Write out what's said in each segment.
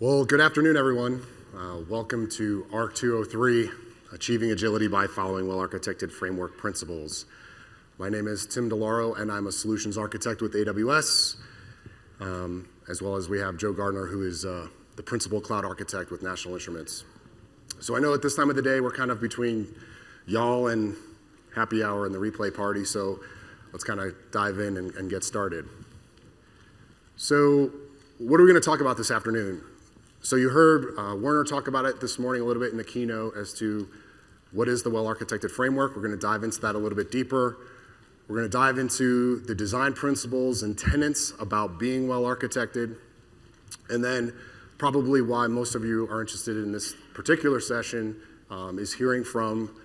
Well, good afternoon, everyone. Welcome to ARC203, Achieving Agility by Following Well-Architected Framework Principles. My name is Tim DeLauro, and I'm a solutions architect with AWS, as well as we have Joe Gardner, who is the principal cloud architect with National Instruments. So I know at this time of the day, we're kind of between y'all and happy hour and the replay party, so let's kind of dive in and get started. So what are we going to talk about this afternoon? So you heard Werner talk about it this morning a little bit in the keynote as to what is the well-architected framework. We're going to dive into that a little bit deeper. We're going to dive into the design principles and tenets about being well-architected. And then probably why most of you are interested in this particular session is hearing from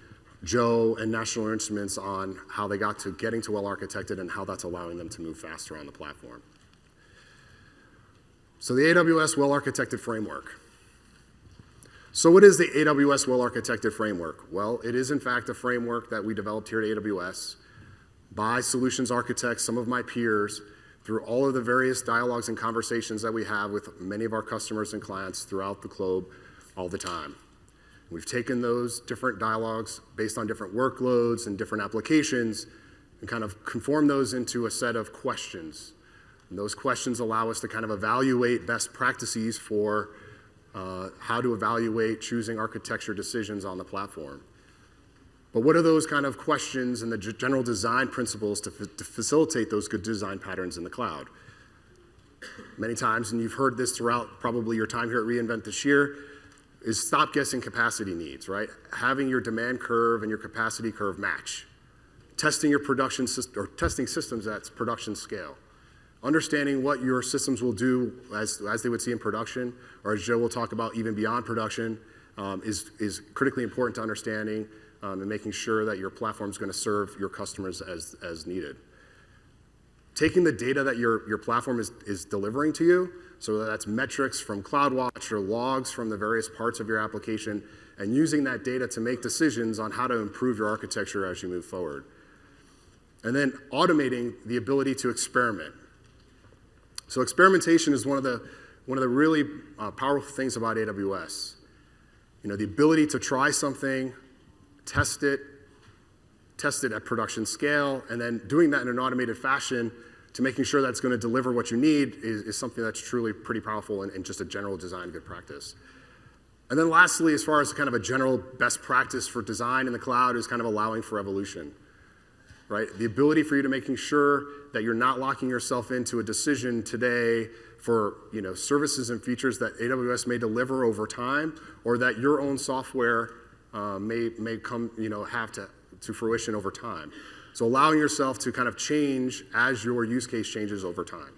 Joe and National Instruments on how they got to getting to well-architected and how that's allowing them to move faster on the platform. So the AWS Well-Architected Framework. So what is the AWS Well-Architected Framework? Well, it is in fact a framework that we developed here at AWS by solutions architects, some of my peers, through all of the various dialogues and conversations that we have with many of our customers and clients throughout the globe all the time. We've taken those different dialogues based on different workloads and different applications and kind of conformed those into a set of questions. And those questions allow us to kind of evaluate best practices for how to evaluate choosing architecture decisions on the platform. But what are those kind of questions and the general design principles to facilitate those good design patterns in the cloud? Many times, and you've heard this throughout probably your time here at reInvent this year, is stop guessing capacity needs, right? Having your demand curve and your capacity curve match. Testing your production system, or testing systems at production scale. Understanding what your systems will do as they would see in production, or as Joe will talk about even beyond production, is critically important to understanding and making sure that your platform is going to serve your customers as needed. Taking the data that your platform is delivering to you, so that's metrics from CloudWatch or logs from the various parts of your application, and using that data to make decisions on how to improve your architecture as you move forward. And then automating the ability to experiment. So experimentation is one of the really powerful things about AWS. You know, the ability to try something, test it at production scale, and then doing that in an automated fashion to making sure that's going to deliver what you need is something that's truly pretty powerful and just a general design good practice. And then lastly, as far as kind of a general best practice for design in the cloud is kind of allowing for evolution. Right? The ability for you to making sure that you're not locking yourself into a decision today for services and features that AWS may deliver over time, or that your own software may come have to fruition over time. So allowing yourself to kind of change as your use case changes over time.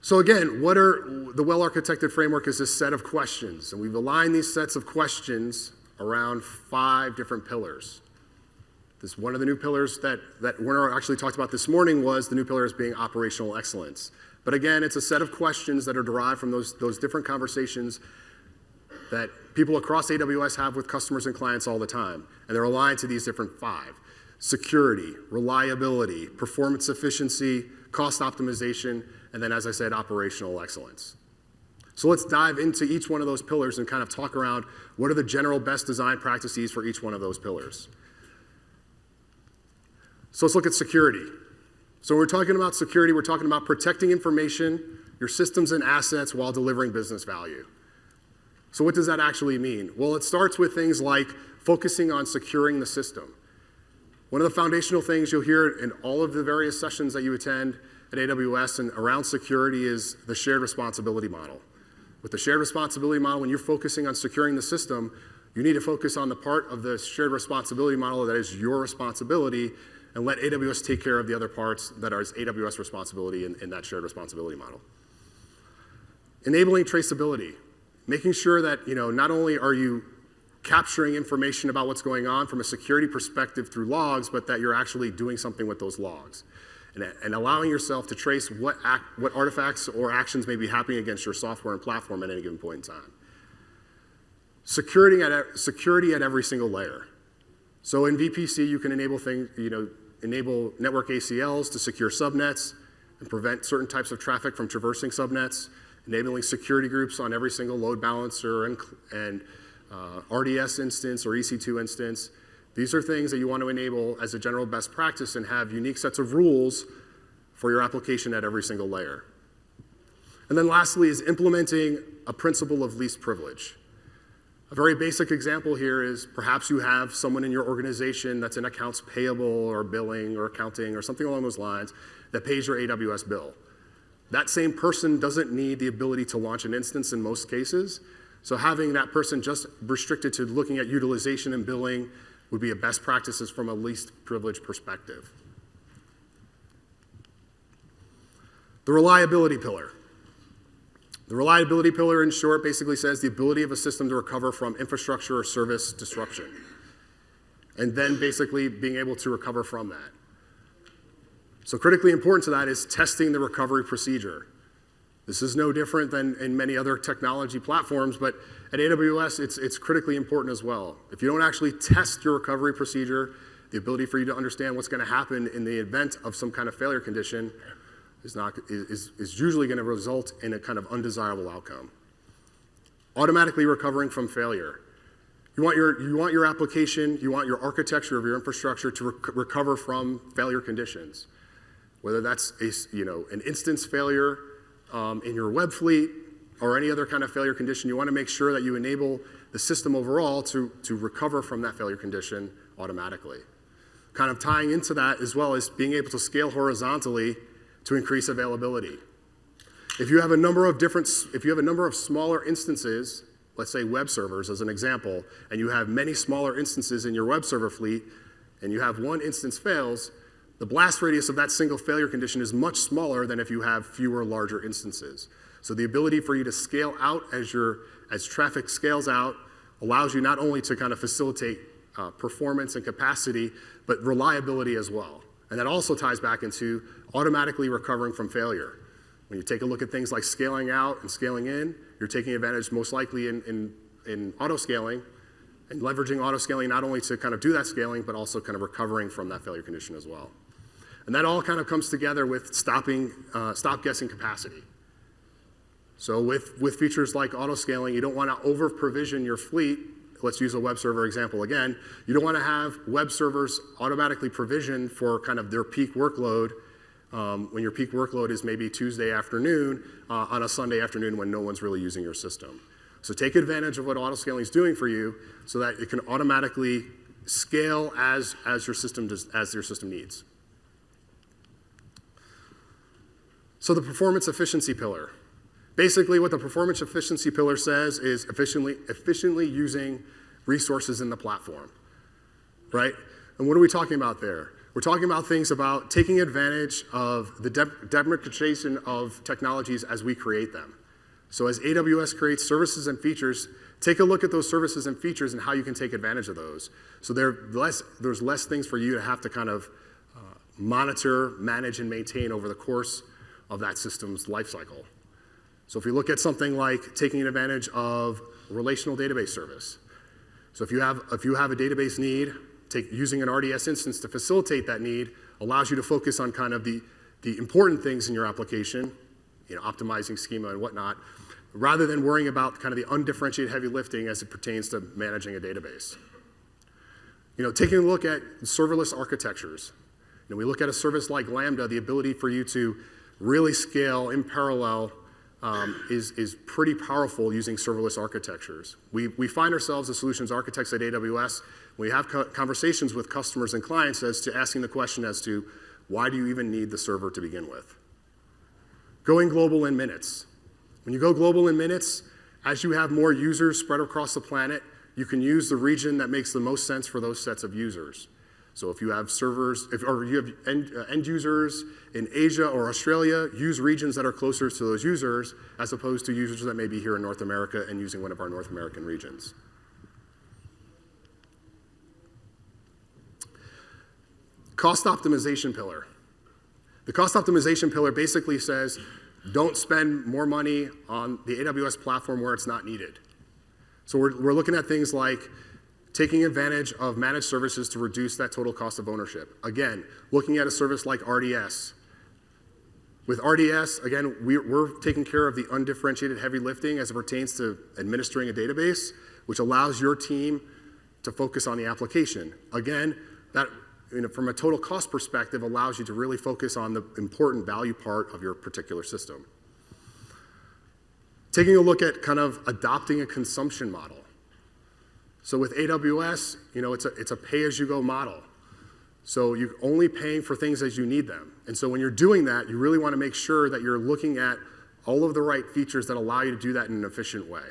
So again, what are the well-architected framework is this set of questions, and we've aligned these sets of questions around 5 different pillars. One of the new pillars that Werner actually talked about this morning was the new pillars being operational excellence. But again, it's a set of questions that are derived from those different conversations that people across AWS have with customers and clients all the time. And they're aligned to these different 5. Security, reliability, performance efficiency, cost optimization, and then, as I said, operational excellence. So let's dive into each one of those pillars and kind of talk around what are the general best design practices for each one of those pillars. So let's look at security. So when we're talking about security, we're talking about protecting information, your systems and assets while delivering business value. So what does that actually mean? Well, it starts with things like focusing on securing the system. One of the foundational things you'll hear in all of the various sessions that you attend at AWS and around security is the shared responsibility model. With the shared responsibility model, when you're focusing on securing the system, you need to focus on the part of the shared responsibility model that is your responsibility, and let AWS take care of the other parts that are AWS responsibility in that shared responsibility model. Enabling traceability, making sure that not only are you capturing information about what's going on from a security perspective through logs, but that you're actually doing something with those logs. And allowing yourself to trace what artifacts or actions may be happening against your software and platform at any given point in time. Security at every single layer. So in VPC, you can enable network ACLs to secure subnets. and prevent certain types of traffic from traversing subnets, enabling security groups on every single load balancer and RDS instance or EC2 instance. These are things that you want to enable as a general best practice and have unique sets of rules for your application at every single layer. And then lastly is implementing a principle of least privilege. A very basic example here is perhaps you have someone in your organization that's in accounts payable or billing or accounting or something along those lines that pays your AWS bill. That same person doesn't need the ability to launch an instance in most cases. So having that person just restricted to looking at utilization and billing would be a best practices from a least privilege perspective. The reliability pillar. The reliability pillar, in short, basically says the ability of a system to recover from infrastructure or service disruption, and then basically being able to recover from that. So critically important to that is testing the recovery procedure. This is no different than in many other technology platforms, but at AWS, it's critically important as well. If you don't actually test your recovery procedure, the ability for you to understand what's going to happen in the event of some kind of failure condition is usually going to result in a kind of undesirable outcome. Automatically recovering from failure. You want your application, you want your architecture of your infrastructure to recover from failure conditions. Whether that's an instance failure in your web fleet or any other kind of failure condition, you want to make sure that you enable the system overall to recover from that failure condition automatically. Kind of tying into that as well as being able to scale horizontally to increase availability. If you have a number of smaller instances, let's say web servers as an example, and you have many smaller instances in your web server fleet, and you have one instance fails, the blast radius of that single failure condition is much smaller than if you have fewer larger instances. So the ability for you to scale out as traffic scales out allows you not only to kind of facilitate performance and capacity, but reliability as well. And that also ties back into automatically recovering from failure. When you take a look at things like scaling out and scaling in, you're taking advantage most likely in auto-scaling and leveraging auto-scaling not only to kind of do that scaling, but also kind of recovering from that failure condition as well. And that all kind of comes together with stop-guessing capacity. So with features like auto-scaling, you don't want to over-provision your fleet. Let's use a web server example again. You don't want to have web servers automatically provisioned for kind of their peak workload when your peak workload is maybe Tuesday afternoon on a Sunday afternoon when no one's really using your system. So take advantage of what auto-scaling is doing for you so that it can automatically scale as your system needs. So the performance efficiency pillar. Basically, what the performance efficiency pillar says is efficiently using resources in the platform, right? And what are we talking about there? We're talking about things about taking advantage of the democratization of technologies as we create them. So as AWS creates services and features, take a look at those services and features and how you can take advantage of those. So there's less things for you to have to kind of monitor, manage, and maintain over the course of that system's lifecycle. So if you look at something like taking advantage of a relational database service. So if you have a database need, using an RDS instance to facilitate that need allows you to focus on kind of the important things in your application, optimizing schema and whatnot, rather than worrying about kind of the undifferentiated heavy lifting as it pertains to managing a database. Taking a look at serverless architectures. We look at a service like Lambda, the ability for you to really scale in parallel is pretty powerful using serverless architectures. We find ourselves as solutions architects at AWS. We have conversations with customers and clients as to asking the question as to why do you even need the server to begin with? Going global in minutes. When you go global in minutes, as you have more users spread across the planet, you can use the region that makes the most sense for those sets of users. So if you have servers, or you have end users in Asia or Australia, use regions that are closer to those users as opposed to users that may be here in North America and using one of our North American regions. Cost optimization pillar. The cost optimization pillar basically says, don't spend more money on the AWS platform where it's not needed. So we're looking at things like taking advantage of managed services to reduce that total cost of ownership. Again, looking at a service like RDS. With RDS, again, we're taking care of the undifferentiated heavy lifting as it pertains to administering a database, which allows your team to focus on the application. Again, that, from a total cost perspective, allows you to really focus on the important value part of your particular system. Taking a look at kind of adopting a consumption model. So with AWS, it's a pay-as-you-go model. So you're only paying for things as you need them. And so when you're doing that, you really want to make sure that you're looking at all of the right features that allow you to do that in an efficient way.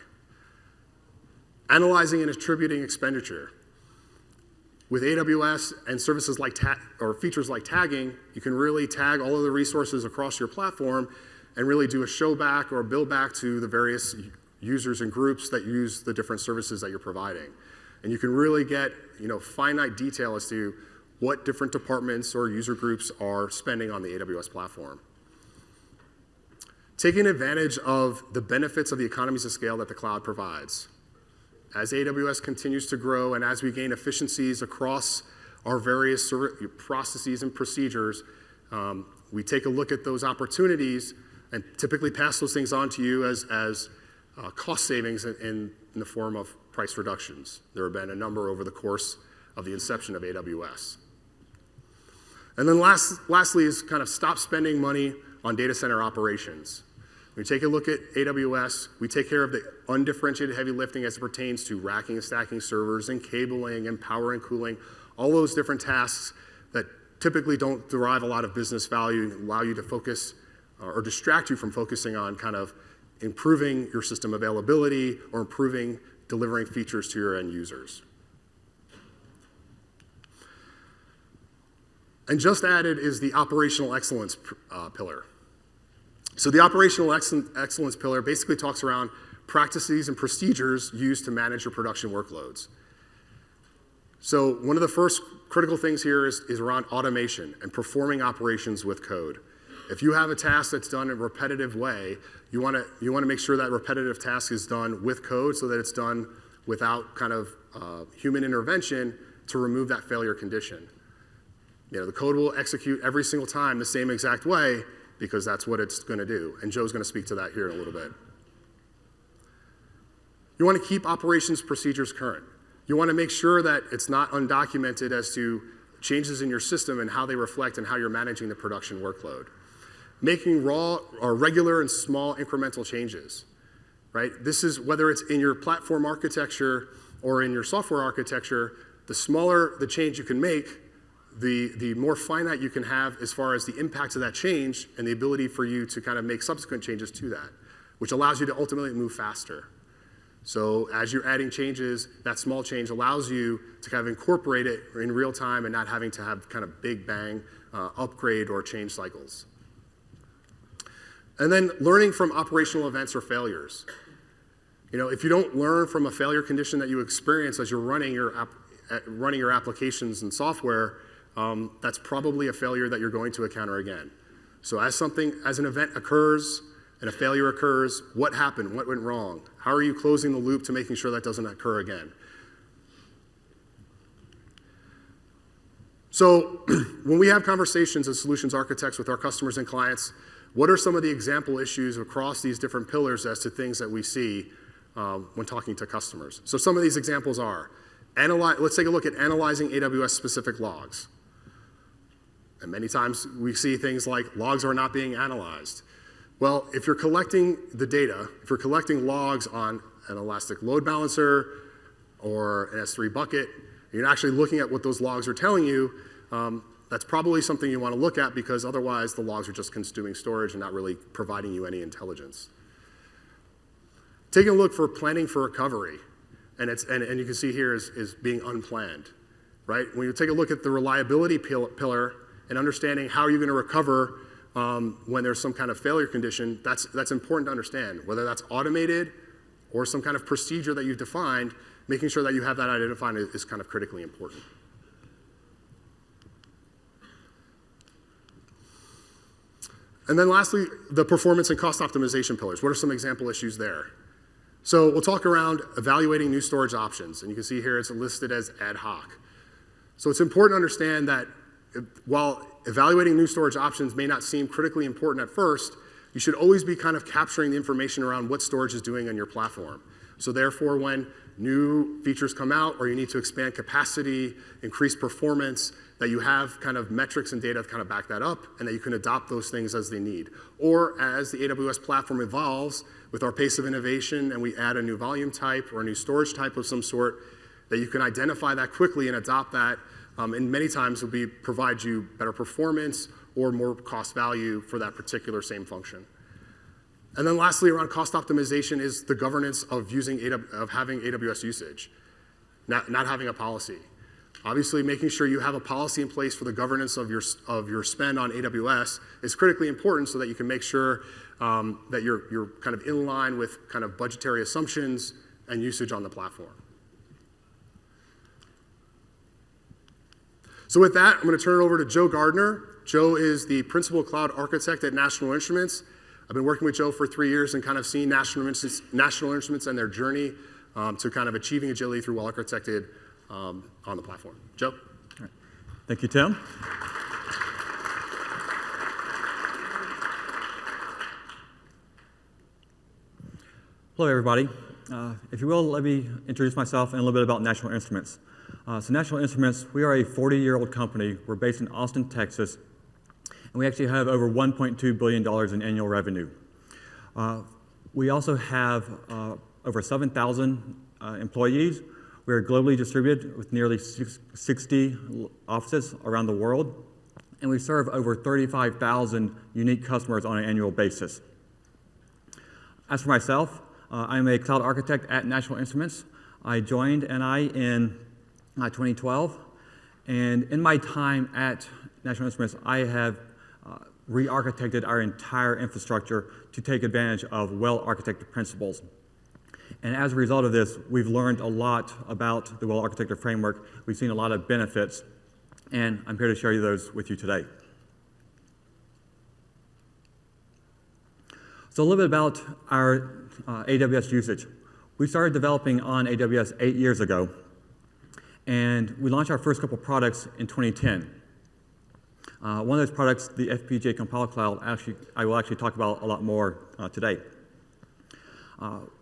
Analyzing and attributing expenditure. With AWS and services like features like tagging, you can really tag all of the resources across your platform and really do a show back or a bill back to the various users and groups that use the different services that you're providing. And you can really get finite detail as to what different departments or user groups are spending on the AWS platform. Taking advantage of the benefits of the economies of scale that the cloud provides. As AWS continues to grow and as we gain efficiencies across our various processes and procedures, we take a look at those opportunities and typically pass those things on to you as cost savings in the form of price reductions. There have been a number over the course of the inception of AWS. And then lastly is kind of stop spending money on data center operations. When we take a look at AWS, we take care of the undifferentiated heavy lifting as it pertains to racking and stacking servers and cabling and power and cooling, all those different tasks that typically don't derive a lot of business value, allow you to focus or distract you from focusing on kind of improving your system availability or improving delivering features to your end users. And just added is the operational excellence pillar. So the operational excellence pillar basically talks around practices and procedures used to manage your production workloads. So one of the first critical things here is around automation and performing operations with code. If you have a task that's done in a repetitive way, you want to make sure that repetitive task is done with code so that it's done without kind of human intervention to remove that failure condition. The code will execute every single time the same exact way because that's what it's going to do. And Joe's going to speak to that here in a little bit. You want to keep operations procedures current. You want to make sure that it's not undocumented as to changes in your system and how they reflect and how you're managing the production workload. Making raw or regular and small incremental changes, right? This is whether it's in your platform architecture or in your software architecture, the smaller the change you can make, the more finite you can have as far as the impacts of that change and the ability for you to kind of make subsequent changes to that, which allows you to ultimately move faster. So as you're adding changes, that small change allows you to kind of incorporate it in real time and not having to have kind of big bang upgrade or change cycles. And then learning from operational events or failures. If you don't learn from a failure condition that you experience as you're running your applications and software, that's probably a failure that you're going to encounter again. So as an event occurs and a failure occurs, what happened? What went wrong? How are you closing the loop to making sure that doesn't occur again? So when we have conversations as solutions architects with our customers and clients, what are some of the example issues across these different pillars as to things that we see when talking to customers? So some of these examples are, let's take a look at analyzing AWS-specific logs. And many times we see things like logs are not being analyzed. Well, if you're collecting the data, if you're collecting logs on an elastic load balancer or an S3 bucket, and you're actually looking at what those logs are telling you, that's probably something you want to look at because otherwise the logs are just consuming storage and not really providing you any intelligence. Taking a look for planning for recovery, and you can see here is being unplanned, right? When you take a look at the reliability pillar and understanding how you're going to recover when there's some kind of failure condition, that's important to understand. Whether that's automated or some kind of procedure that you've defined, making sure that you have that identified is kind of critically important. And then lastly, the performance and cost optimization pillars. What are some example issues there? So we'll talk around evaluating new storage options. And you can see here it's listed as ad hoc. So it's important to understand that while evaluating new storage options may not seem critically important at first, you should always be kind of capturing the information around what storage is doing on your platform. So therefore, when new features come out or you need to expand capacity, increase performance, that you have kind of metrics and data to kind of back that up and that you can adopt those things as they need. Or as the AWS platform evolves with our pace of innovation and we add a new volume type or a new storage type of some sort, that you can identify that quickly and adopt that. And many times it will provide you better performance or more cost value for that particular same function. And then lastly, around cost optimization is the governance of having AWS usage, not having a policy. Obviously, making sure you have a policy in place for the governance of your spend on AWS is critically important so that you can make sure that you're kind of in line with kind of budgetary assumptions and usage on the platform. So with that, I'm going to turn it over to Joe Gardner. Joe is the principal cloud architect at National Instruments. I've been working with Joe for 3 years and kind of seeing National Instruments and their journey to kind of achieving agility through well-architected on the platform. Joe? All right. Thank you, Tim. Hello, everybody. If you will, let me introduce myself and a little bit about National Instruments. So National Instruments, we are a 40-year-old company. We're based in Austin, Texas, and we actually have over $1.2 billion in annual revenue. We also have over 7,000 employees. We are globally distributed with nearly 60 offices around the world, and we serve over 35,000 unique customers on an annual basis. As for myself, I'm a cloud architect at National Instruments. I joined NI in 2012, and in my time at National Instruments, I have re-architected our entire infrastructure to take advantage of well-architected principles. And as a result of this, we've learned a lot about the Well-Architected Framework. We've seen a lot of benefits, and I'm here to share those with you today. So a little bit about our AWS usage. We started developing on AWS 8 years ago, and we launched our first couple products in 2010. One of those products, the FPGA Compile Cloud, I will actually talk about a lot more today.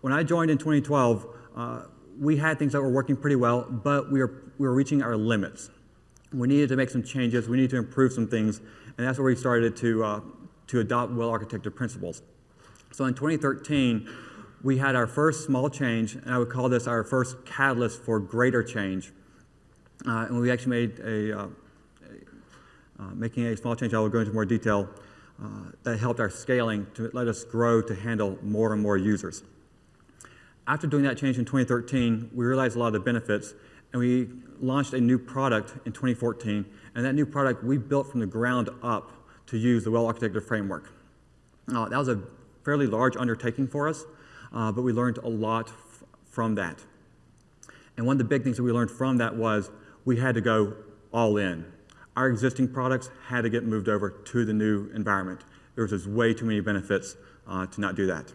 When I joined in 2012, we had things that were working pretty well, but we were reaching our limits. We needed to make some changes. We needed to improve some things, and that's where we started to adopt well-architected principles. So in 2013, we had our first small change, and I would call this our first catalyst for greater change. And we actually made making a small change, I will go into more detail, that helped our scaling to let us grow to handle more and more users. After doing that change in 2013, we realized a lot of the benefits, and we launched a new product in 2014, and that new product we built from the ground up to use the Well-Architected Framework. That was a fairly large undertaking for us, but we learned a lot from that. And one of the big things that we learned from that was we had to go all in. Our existing products had to get moved over to the new environment. There was just way too many benefits to not do that.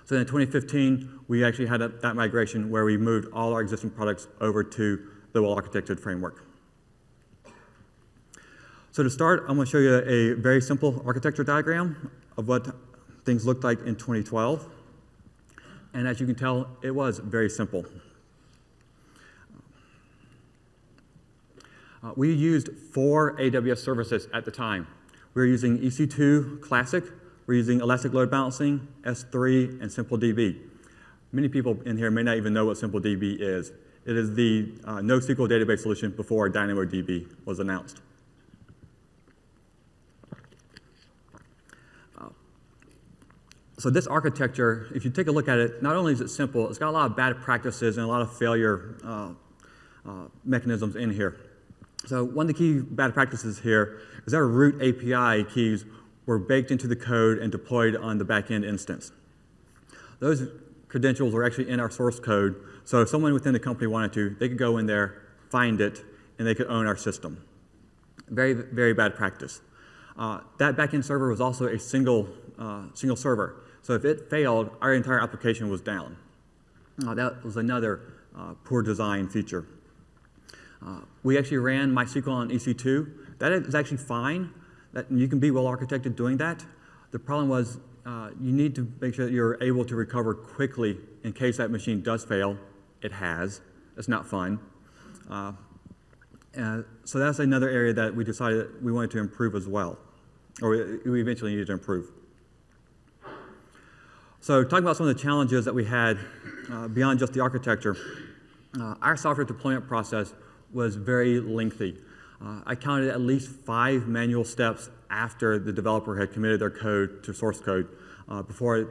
So in 2015, we actually had that migration where we moved all our existing products over to the Well-Architected Framework. So to start, I'm going to show you a very simple architecture diagram of what things looked like in 2012. And as you can tell, it was very simple. We used 4 AWS services at the time. We were using EC2 Classic, we're using Elastic Load Balancing, S3, and SimpleDB. Many people in here may not even know what SimpleDB is. It is the NoSQL database solution before DynamoDB was announced. So this architecture, if you take a look at it, not only is it simple, it's got a lot of bad practices and a lot of failure mechanisms in here. So one of the key bad practices here is our root API keys were baked into the code and deployed on the back-end instance. Those credentials were actually in our source code, so if someone within the company wanted to, they could go in there, find it, and they could own our system. Very, very bad practice. That back-end server was also a single server, so if it failed, our entire application was down. That was another poor design feature. We actually ran MySQL on EC2. That is actually fine. That you can be well architected doing that. The problem was you need to make sure that you're able to recover quickly in case that machine does fail. It has. It's not fun. So that's another area that we decided we wanted to improve as well, or we eventually needed to improve. So talking about some of the challenges that we had beyond just the architecture, our software deployment process was very lengthy. I counted at least 5 manual steps after the developer had committed their code to source code before it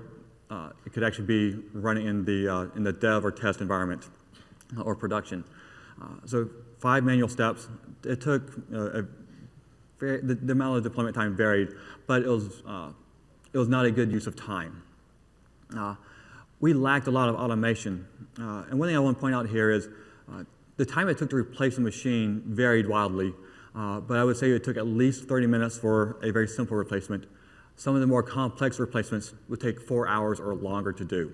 could actually be running in the dev or test environment or production. So 5 manual steps. It took the amount of deployment time varied, but it was not a good use of time. We lacked a lot of automation. And one thing I want to point out here is the time it took to replace a machine varied wildly, but I would say it took at least 30 minutes for a very simple replacement. Some of the more complex replacements would take 4 hours or longer to do.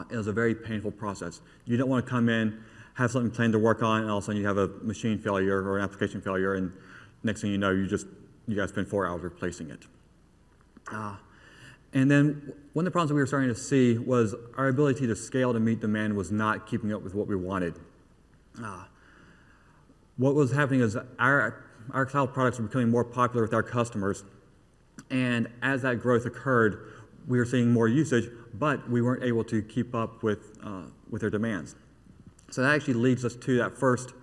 It was a very painful process. You don't want to come in, have something planned to work on, and all of a sudden you have a machine failure or an application failure, and next thing you know, you guys spend 4 hours replacing it. And then one of the problems that we were starting to see was our ability to scale to meet demand was not keeping up with what we wanted. What was happening is our cloud products were becoming more popular with our customers, and as that growth occurred, we were seeing more usage, but we weren't able to keep up with their demands. So that actually leads us to that first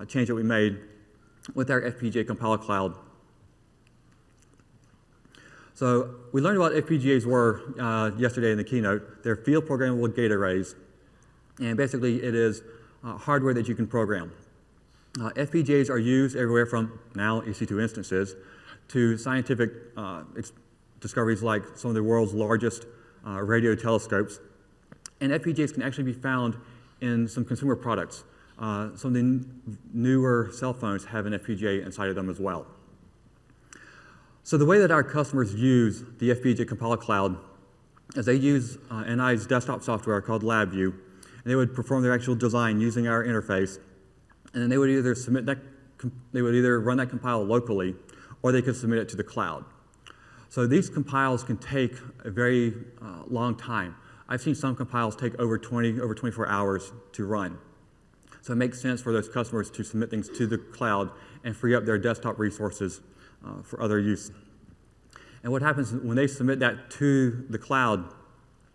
change that we made with our FPGA Compile Cloud. So we learned what FPGAs were yesterday in the keynote. They're field programmable gate arrays, and basically it is hardware that you can program. FPGAs are used everywhere from now EC2 instances to scientific discoveries like some of the world's largest radio telescopes. And FPGAs can actually be found in some consumer products. Some of the newer cell phones have an FPGA inside of them as well. So the way that our customers use the FPGA Compile Cloud is they use NI's desktop software called LabVIEW, and they would perform their actual design using our interface, and then they would either run that compile locally, or they could submit it to the cloud. So these compiles can take a very long time. I've seen some compiles take over 24 hours to run. So it makes sense for those customers to submit things to the cloud and free up their desktop resources for other use. And what happens when they submit that to the cloud,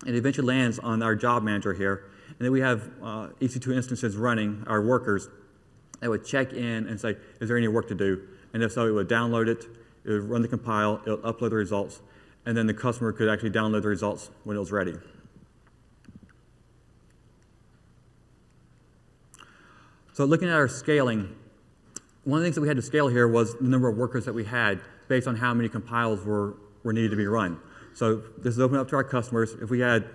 it eventually lands on our job manager here, and then we have EC2 instances running, our workers, that would check in and say, is there any work to do? And if so, it would download it, it would run the compile, it would upload the results, and then the customer could actually download the results when it was ready. So looking at our scaling, one of the things that we had to scale here was the number of workers that we had based on how many compiles were needed to be run. So this is open up to our customers. If we had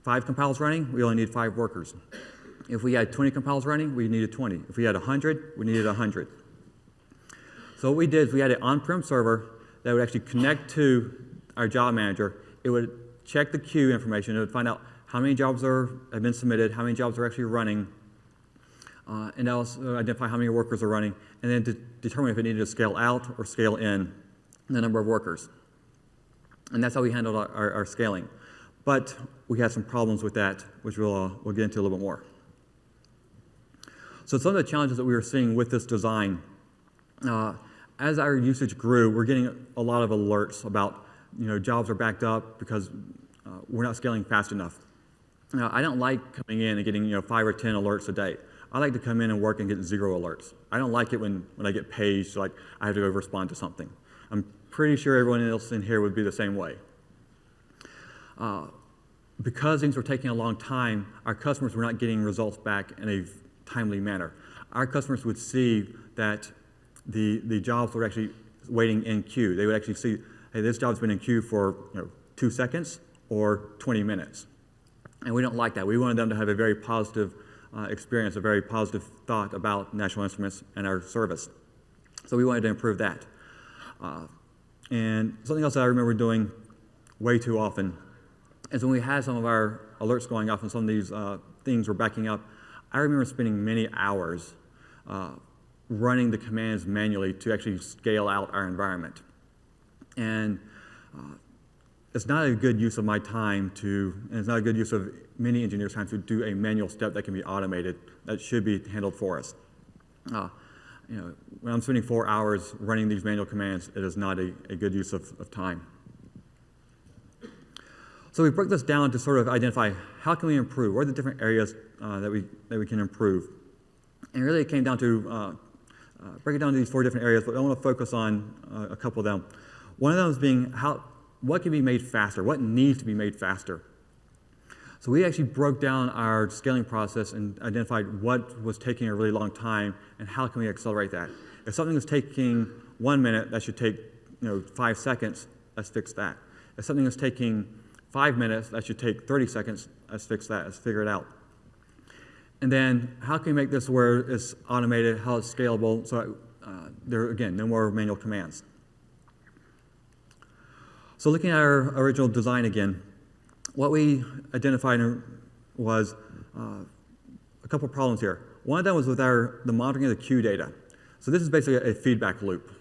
5 compiles running, we only need 5 workers. If we had 20 compiles running, we needed 20. If we had 100, we needed 100. So what we did is we had an on-prem server that would actually connect to our job manager. It would check the queue information. It would find out how many jobs have been submitted, how many jobs are actually running, and also identify how many workers are running, and then to determine if it needed to scale out or scale in the number of workers. And that's how we handled our scaling. But we had some problems with that, which we'll get into a little bit more. So some of the challenges that we were seeing with this design, as our usage grew, we're getting a lot of alerts about jobs are backed up because we're not scaling fast enough. I don't like coming in and getting 5 or 10 alerts a day. I like to come in and work and get 0 alerts. I don't like it when I get paged like I have to go respond to something. I'm pretty sure everyone else in here would be the same way. Because things were taking a long time, our customers were not getting results back in a timely manner. Our customers would see that the jobs were actually waiting in queue. They would actually see, hey, this job's been in queue for 2 seconds or 20 minutes. And we don't like that. We wanted them to have a very positive experience, a very positive thought about National Instruments and our service. So we wanted to improve that. And something else that I remember doing way too often is when we had some of our alerts going off and some of these things were backing up, I remember spending many hours running the commands manually to actually scale out our environment. And it's not a good use of my time and it's not a good use of many engineers' time to do a manual step that can be automated, that should be handled for us. When I'm spending 4 hours running these manual commands, it is not a good use of time. So we broke this down to sort of identify how can we improve, what are the different areas that we can improve. And really it came down to break it down to these 4 different areas, but I want to focus on a couple of them. One of them is being what can be made faster, what needs to be made faster. So we actually broke down our scaling process and identified what was taking a really long time and how can we accelerate that. If something is taking 1 minute, that should take 5 seconds, let's fix that. If something is taking 5 minutes, that should take 30 seconds, let's fix that, let's figure it out. And then how can we make this where it's automated, how it's scalable, so there are, again, no more manual commands. So looking at our original design again, what we identified was a couple problems here. One of them was with the monitoring of the queue data. So this is basically a feedback loop.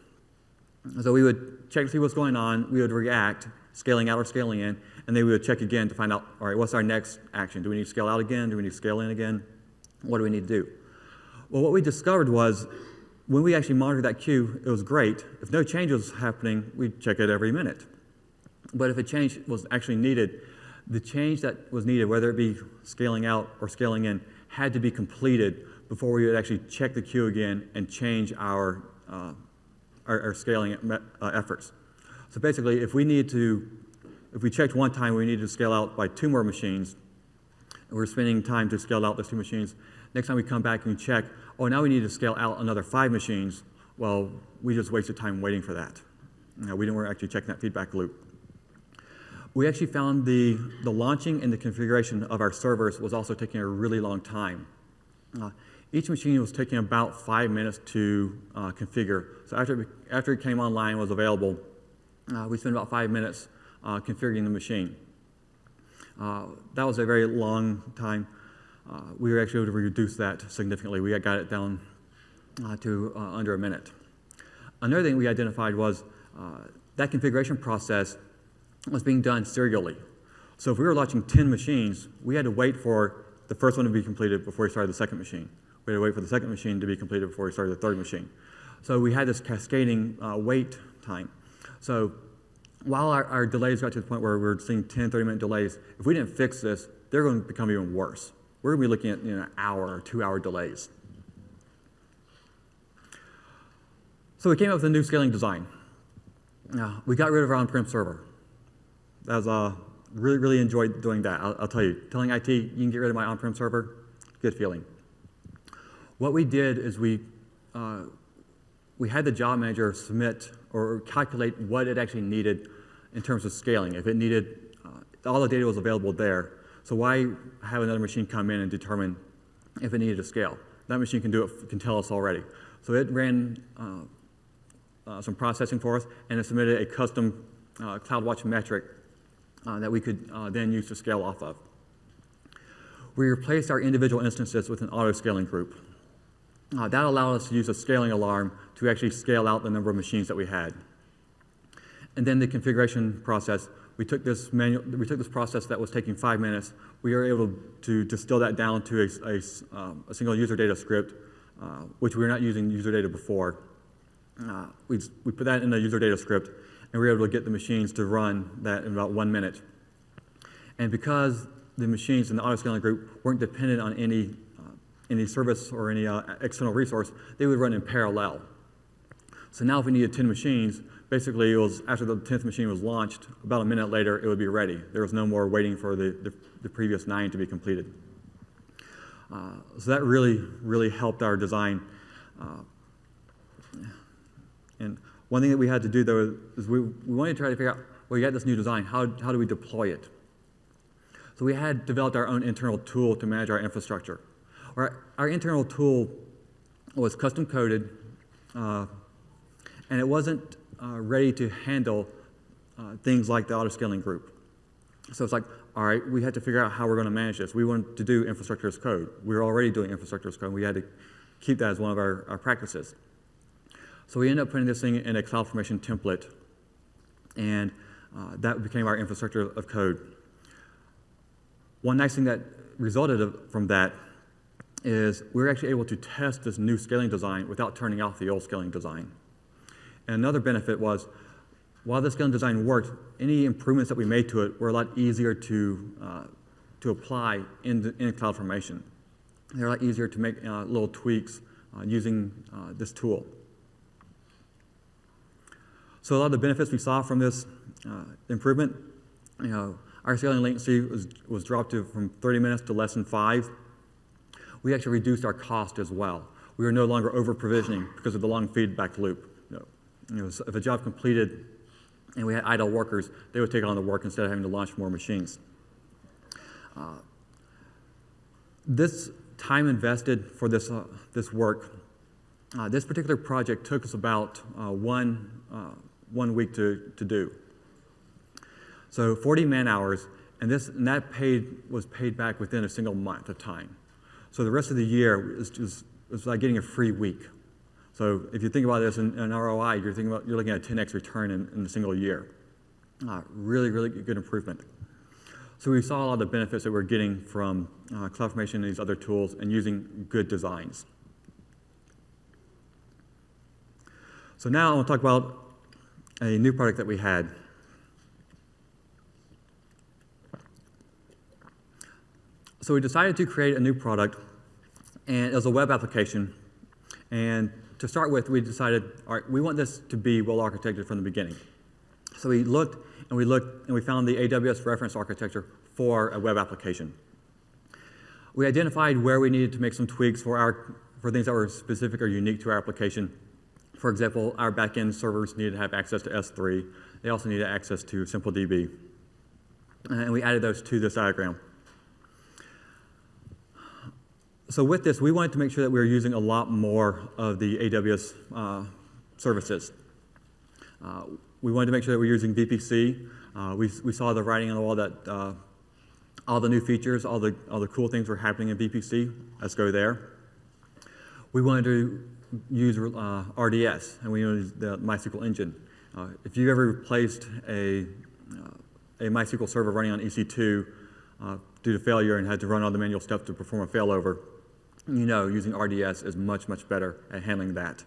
So we would check to see what's going on, we would react, scaling out or scaling in, and then we would check again to find out, all right, what's our next action? Do we need to scale out again? Do we need to scale in again? What do we need to do? Well, what we discovered was when we actually monitored that queue, it was great. If no change was happening, we'd check it every minute. But if a change was actually needed, the change that was needed, whether it be scaling out or scaling in, had to be completed before we would actually check the queue again and change our scaling efforts. So basically, if we checked one time, we needed to scale out by 2 more machines, and we're spending time to scale out those 2 machines. Next time we come back and we check, oh, now we need to scale out another 5 machines. Well, we just wasted time waiting for that. We weren't actually checking that feedback loop. We actually found the launching and the configuration of our servers was also taking a really long time. Each machine was taking about 5 minutes to configure. So after it came online, was available, we spent about 5 minutes configuring the machine. That was a very long time. We were actually able to reduce that significantly. We got it down to under a minute. Another thing we identified was that configuration process was being done serially. So if we were launching 10 machines, we had to wait for the first one to be completed before we started the second machine. We had to wait for the second machine to be completed before we started the third machine. So we had this cascading wait time. So while our delays got to the point where we were seeing 10, 30-minute delays, if we didn't fix this, they're going to become even worse. We're going to be looking at an hour or 2-hour delays. So we came up with a new scaling design. We got rid of our on-prem server. That was really enjoyed doing that. I'll tell you, telling IT you can get rid of my on-prem server, good feeling. What we did is we had the job manager submit or calculate what it actually needed in terms of scaling. If it needed, all the data was available there. So why have another machine come in and determine if it needed to scale? That machine can do it, can tell us already. So it ran some processing for us, and it submitted a custom CloudWatch metric that we could then use to scale off of. We replaced our individual instances with an auto-scaling group. That allowed us to use a scaling alarm to actually scale out the number of machines that we had. And then the configuration process, we took this process that was taking 5 minutes, we were able to distill that down to a single user data script, which we were not using user data before. We put that in the user data script, and we were able to get the machines to run that in about 1 minute. And because the machines in the auto-scaling group weren't dependent on any service or any external resource, they would run in parallel. So now if we needed 10 machines, basically it was after the 10th machine was launched, about a minute later it would be ready. There was no more waiting for the previous 9 to be completed. So that really helped our design. And one thing that we had to do, though, is we wanted to try to figure out, well, we got this new design, how do we deploy it? So we had developed our own internal tool to manage our infrastructure. Our internal tool was custom coded, and it wasn't ready to handle things like the auto-scaling group. So it's like, all right, we had to figure out how we're going to manage this. We wanted to do infrastructure as code. We were already doing infrastructure as code. We had to keep that as one of our practices. So we ended up putting this thing in a CloudFormation template, and that became our infrastructure of code. One nice thing that resulted from that is we were actually able to test this new scaling design without turning off the old scaling design. And another benefit was, while the scaling design worked, any improvements that we made to it were a lot easier to apply in CloudFormation. They're a lot easier to make little tweaks using this tool. So a lot of the benefits we saw from this improvement, our scaling latency was dropped from 30 minutes to less than 5. We actually reduced our cost as well. We were no longer over-provisioning because of the long feedback loop. So if a job completed and we had idle workers, they would take on the work instead of having to launch more machines. This time invested for this work, this particular project took us about 1 week to do. So 40 man-hours, and that was paid back within a single month of time. So the rest of the year was like getting a free week. So if you think about this in ROI, you're looking at a 10x return in a single year. Really, really good improvement. So we saw a lot of the benefits that we're getting from CloudFormation and these other tools and using good designs. So now I want to talk about a new product that we had. So we decided to create a new product, and it was a web application. And to start with, we decided, all right, we want this to be well architected from the beginning. So we looked, and we found the AWS reference architecture for a web application. We identified where we needed to make some tweaks for things that were specific or unique to our application. For example, our backend servers needed to have access to S3. They also needed access to SimpleDB. And we added those to this diagram. So with this, we wanted to make sure that we were using a lot more of the AWS services. We wanted to make sure that we were using VPC. We saw the writing on the wall that all the new features, all the cool things were happening in VPC. Let's go there. We wanted to use RDS, and we use the MySQL engine. If you ever replaced a MySQL server running on EC2 due to failure and had to run all the manual steps to perform a failover, using RDS is much, much better at handling that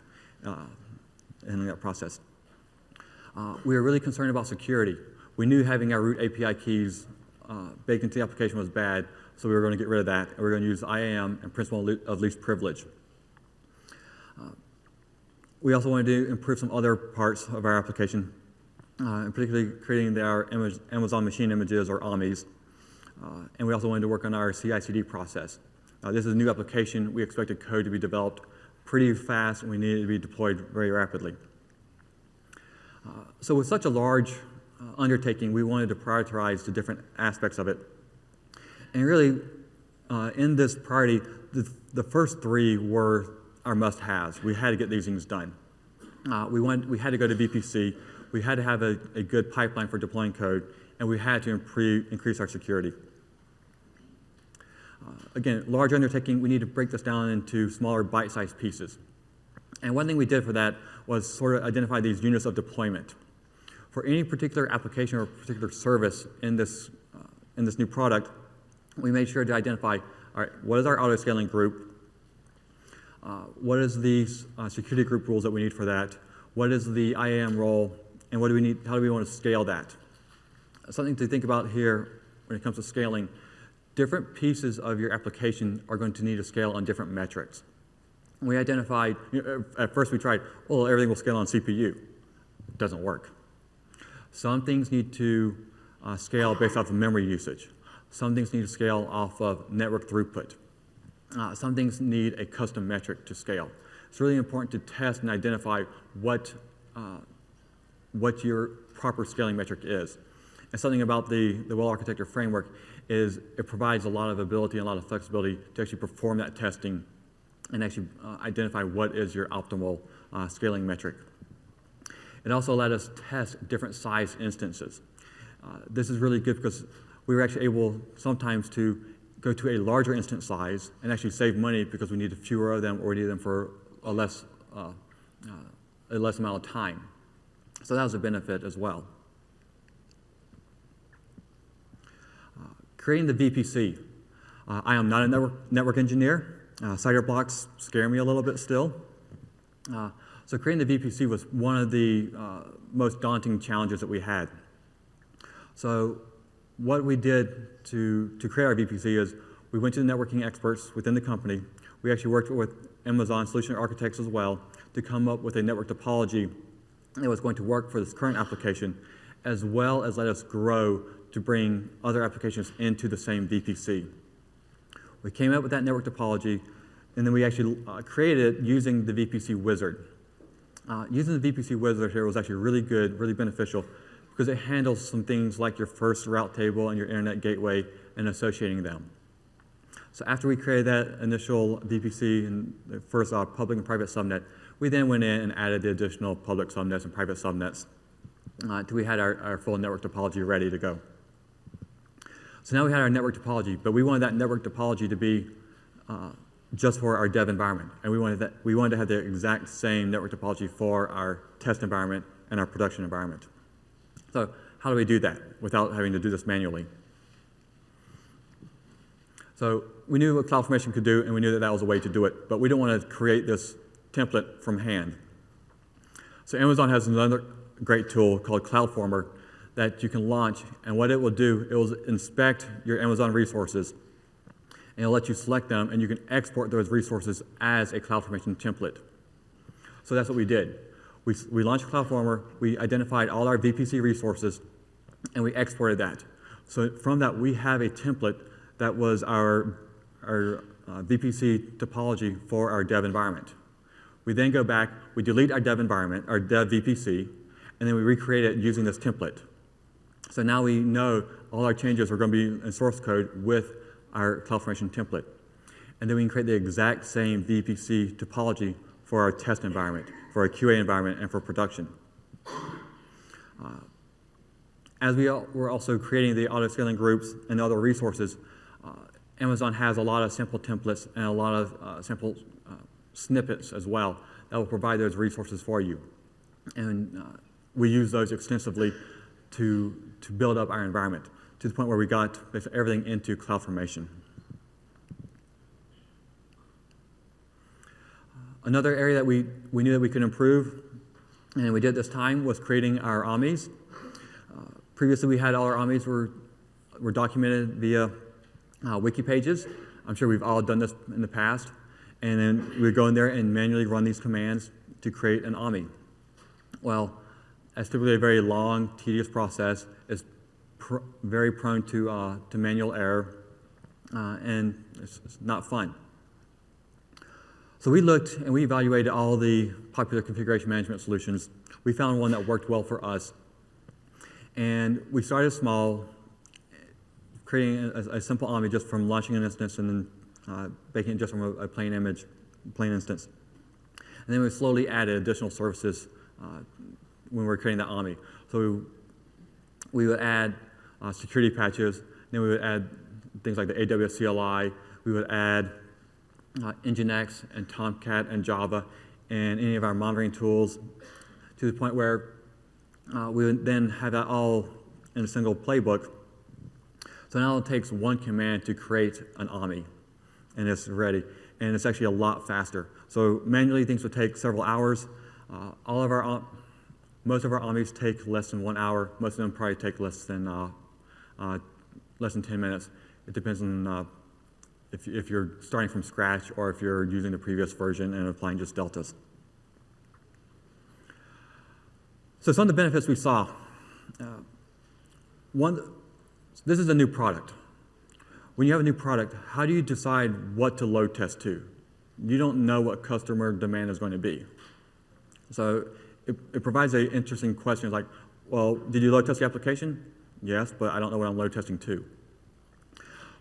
process. We were really concerned about security. We knew having our root API keys baked into the application was bad, so we were going to get rid of that, and we were going to use IAM and principle of least privilege. We also wanted to improve some other parts of our application, and particularly creating our Amazon Machine Images, or AMIs. And we also wanted to work on our CI/CD process. This is a new application. We expected code to be developed pretty fast, and we needed it to be deployed very rapidly. So with such a large undertaking, we wanted to prioritize the different aspects of it. And really, in this priority, the first 3 were our must-haves. We had to get these things done. We had to go to VPC. We had to have a good pipeline for deploying code, and we had to increase our security. Again, large undertaking, we need to break this down into smaller bite-sized pieces. And one thing we did for that was sort of identify these units of deployment. For any particular application or particular service in this new product, we made sure to identify, all right, what is our auto-scaling group? What is the security group rules that we need for that? What is the IAM role? And what do we need? How do we want to scale that? Something to think about here when it comes to scaling. Different pieces of your application are going to need to scale on different metrics. We identified, at first we tried, well, everything will scale on CPU. It doesn't work. Some things need to scale based off of memory usage. Some things need to scale off of network throughput. Some things need a custom metric to scale. It's really important to test and identify what your proper scaling metric is. And something about the Well-Architected Framework is it provides a lot of ability and a lot of flexibility to actually perform that testing and actually identify what is your optimal scaling metric. It also allowed us to test different size instances. This is really good because we were actually able sometimes to go to a larger instance size and actually save money because we needed fewer of them or we needed them for a less amount of time. So that was a benefit as well. Creating the VPC. I am not a network engineer. CIDR blocks scare me a little bit still. So creating the VPC was one of the most daunting challenges that we had. So what we did to create our VPC is we went to the networking experts within the company. We actually worked with Amazon solution architects as well to come up with a network topology that was going to work for this current application, as well as let us grow to bring other applications into the same VPC. We came up with that network topology, and then we actually created it using the VPC wizard. Using the VPC wizard here was actually really good, really beneficial, because it handles some things like your first route table and your internet gateway and associating them. So after we created that initial VPC and the first public and private subnet, we then went in and added the additional public subnets and private subnets until we had our full network topology ready to go. So now we had our network topology, but we wanted that network topology to be just for our dev environment. And we wanted to have the exact same network topology for our test environment and our production environment. So how do we do that without having to do this manually? So we knew what CloudFormation could do, and we knew that that was a way to do it, but we don't want to create this template from hand. So Amazon has another great tool called CloudFormer that you can launch, and what it will do, it will inspect your Amazon resources, and it'll let you select them, and you can export those resources as a CloudFormation template. So that's what we did. We launched CloudFormer, we identified all our VPC resources, and we exported that. So from that, we have a template that was our VPC topology for our dev environment. We then go back, we delete our dev environment, our dev VPC, and then we recreate it using this template. So now we know all our changes are going to be in source code with our CloudFormation template. And then we can create the exact same VPC topology for our test environment, for our QA environment, and for production. As we're also creating the auto-scaling groups and other resources, Amazon has a lot of simple templates and a lot of simple snippets as well that will provide those resources for you. And we use those extensively to build up our environment to the point where we got basically everything into CloudFormation. Another area that we knew that we could improve, and we did this time, was creating our AMIs. Previously, we had all our AMIs were documented via wiki pages. I'm sure we've all done this in the past. And then we would go in there and manually run these commands to create an AMI. Well, that's typically a very long, tedious process. It's very prone to manual error, and it's not fun. So we looked and we evaluated all the popular configuration management solutions. We found one that worked well for us. And we started small, creating a simple AMI just from launching an instance and then making it just from a plain instance. And then we slowly added additional services when we were creating the AMI. So we would add security patches, then we would add things like the AWS CLI, we would add Nginx and Tomcat and Java and any of our monitoring tools to the point where we would then have that all in a single playbook. So now it takes one command to create an AMI, and it's ready. And it's actually a lot faster. So manually, things would take several hours. Most of our AMIs take less than 1 hour. Most of them probably take less than 10 minutes. It depends on if you're starting from scratch or if you're using the previous version and applying just deltas. So some of the benefits we saw. This is a new product. When you have a new product, how do you decide what to load test to? You don't know what customer demand is going to be. So it provides an interesting question like, well, did you load test the application? Yes, but I don't know what I'm load testing to.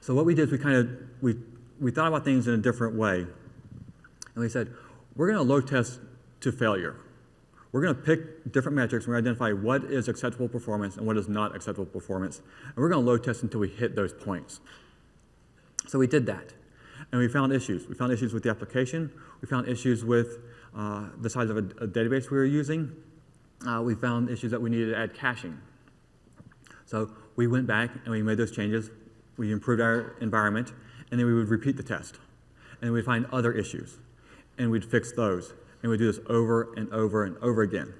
So what we did is we thought about things in a different way. And we said, we're going to load test to failure. We're going to pick different metrics and we're going to identify what is acceptable performance and what is not acceptable performance. And we're going to load test until we hit those points. So we did that, and we found issues. We found issues with the application. We found issues with the size of a database we were using. We found issues that we needed to add caching. So we went back and we made those changes. We improved our environment, and then we would repeat the test. And we'd find other issues, and we'd fix those. And we'd do this over and over and over again.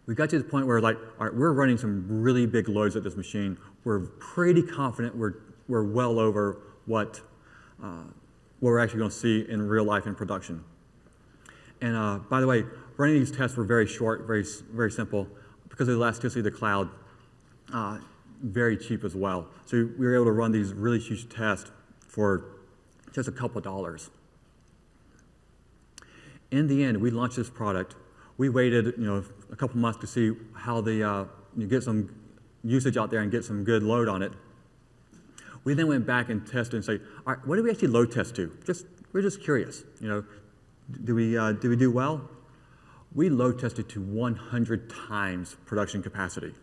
We got to the point where, like, all right, we're running some really big loads at this machine. We're pretty confident we're well over what we're actually going to see in real life in production. And by the way, running these tests were very short, very simple, because of the elasticity of the cloud, very cheap as well. So we were able to run these really huge tests for just a couple dollars. In the end, we launched this product. We waited, a couple months to see how you get some usage out there and get some good load on it. We then went back and tested and say, all right, what did we actually load test to? We're just curious. Do we do well? We load tested to 100 times production capacity.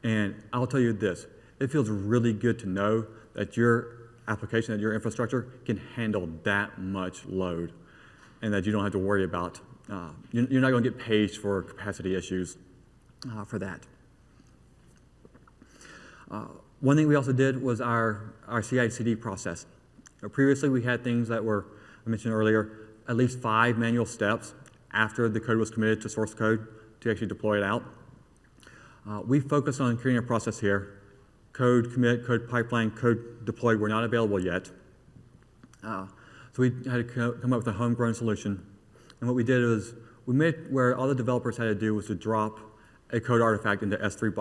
And I'll tell you this, it feels really good to know that your application, that your infrastructure can handle that much load, and that you don't have to worry about, you're not going to get paged for capacity issues for that. One thing we also did was our CI/CD process. Previously, we had things that were, I mentioned earlier, at least 5 manual steps after the code was committed to source code to actually deploy it out. We focused on creating a process here. Code commit, code pipeline, code deploy were not available yet. So we had to come up with a homegrown solution. And what we did was we made where all the developers had to do was to drop a code artifact into an S3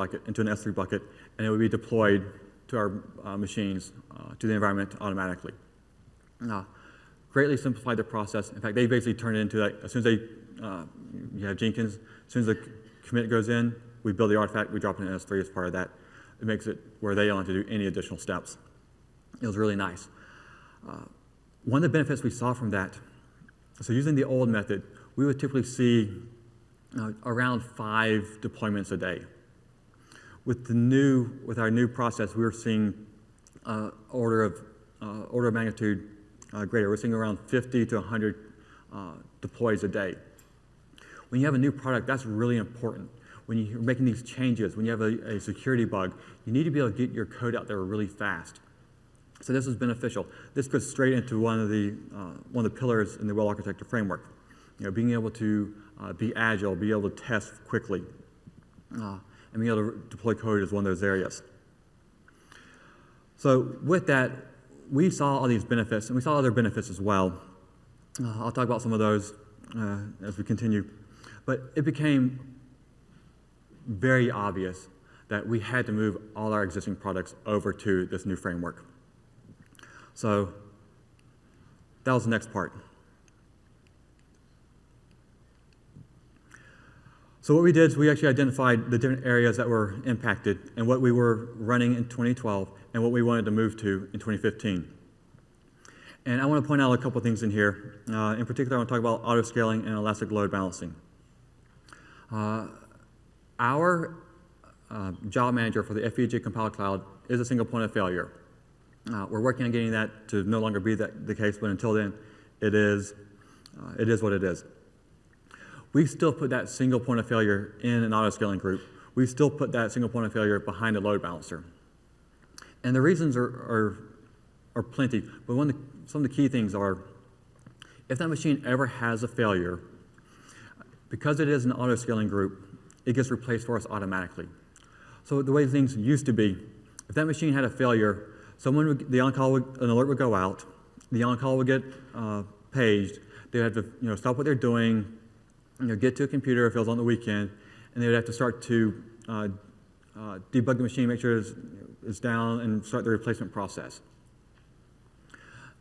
bucket, and it would be deployed to our machines, to the environment automatically. Greatly simplified the process. In fact, they basically turned it into, like, as soon as you have Jenkins, as soon as the commit goes in, we build the artifact, we drop it in S3 as part of that. It makes it where they don't have to do any additional steps. It was really nice. One of the benefits we saw from that, so using the old method, we would typically see around 5 deployments a day. With our new process, we were seeing order of magnitude greater. We're seeing around 50 to 100 deploys a day. When you have a new product, that's really important. When you're making these changes, when you have a security bug, you need to be able to get your code out there really fast. So this was beneficial. This goes straight into one of the pillars in the Well-Architected Framework. Being able to be agile, be able to test quickly, and being able to deploy code is one of those areas. So with that, we saw all these benefits, and we saw other benefits as well. I'll talk about some of those as we continue. But it became very obvious that we had to move all our existing products over to this new framework. So that was the next part. So what we did is we actually identified the different areas that were impacted and what we were running in 2012 and what we wanted to move to in 2015. And I want to point out a couple things in here. In particular, I want to talk about auto-scaling and elastic load balancing. Our job manager for the FPGA Compile Cloud is a single point of failure. We're working on getting that to no longer be the case, but until then, it is what it is. We still put that single point of failure in an auto-scaling group. We still put that single point of failure behind a load balancer. And the reasons are plenty, but some of the key things are, if that machine ever has a failure, because it is an auto-scaling group, it gets replaced for us automatically. So the way things used to be, if that machine had a failure, an alert would go out, the on-call would get paged, they'd have to stop what they're doing, get to a computer if it was on the weekend, and they would have to start to debug the machine, make sure it's down, and start the replacement process.